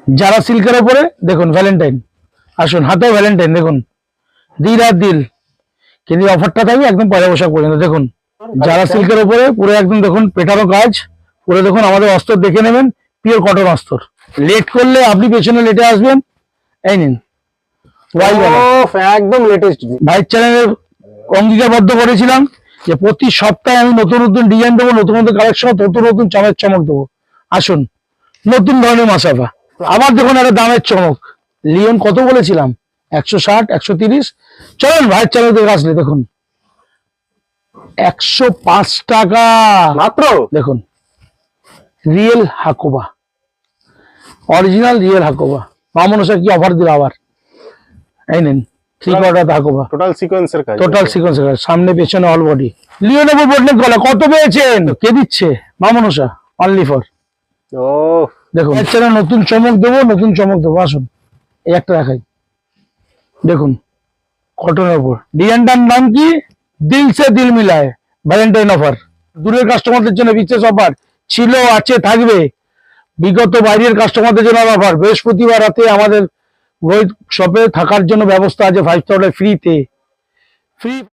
যারা সিল্কের উপরে দেখুন ভ্যালেন্টাইন, আসুন হাতেও ভ্যালেন্টাইন দেখুন, দিল আর দিল, কিন্তু অফারটা থাকবে একদম পয়লা বৈশাখ পর্যন্ত। দেখুন যারা সিল্কের উপরে পুরো একদম দেখুন পেটানো কাজ, পুরো দেখুন আমাদের অস্ত্র দেখে নেবেন, পিওর কটন অস্ত্র। লেট করলে আপনি পেছনে লেটে আসবেন। এই নিন একদম লেটেস্ট ভাইয়ের চ্যানেলে অঙ্গীকারবদ্ধ করেছিলাম যে প্রতি সপ্তাহে আমি নতুন নতুন ডিজাইন দেবো, নতুন নতুন কালেকশন, নতুন নতুন চমক দেবো। আসুন নতুন ধরনের মাসাফা। আবার দেখুন একটা দামের চমক, লিওন কত বলেছিলাম 160 130, চলুন ভাইয়ের চ্যানেল থেকে আসলে দেখুন 105 টাকা মাত্র। দেখুন real Hakoba, original real Hakoba. মামনসা কি অফার দিল আবার, এই নেন 3/4 হাকোবা, টোটাল সিকোয়েন্সের কাজ, টোটাল সিকোয়েন্স সামনে পেছনে অল বডি। লিওনের বোটনেক গলা কত পেয়েছেন, কে দিচ্ছে? মামনসা, অনলি ফর। ও দেখুন চ্যানেল নতুন চমক দেবো, নতুন চমক দেবো। আসুন এই একটা দেখাই, দেখুন কটনের উপর ডিজাইনটার নাম কি, দিল সে দিল মিলায় ভ্যালেন্টাইন অফার। দূরের কাস্টমারদের জন্য বিশেষ অফার ছিল, আছে, থাকবে। বিগত বাইরের কাস্টমারদের জন্য অফার। বৃহস্পতিবার রাতে আমাদের রোহিত শপে থাকার জন্য ব্যবস্থা আছে 5 স্টার ফ্রিতে, ফ্রি।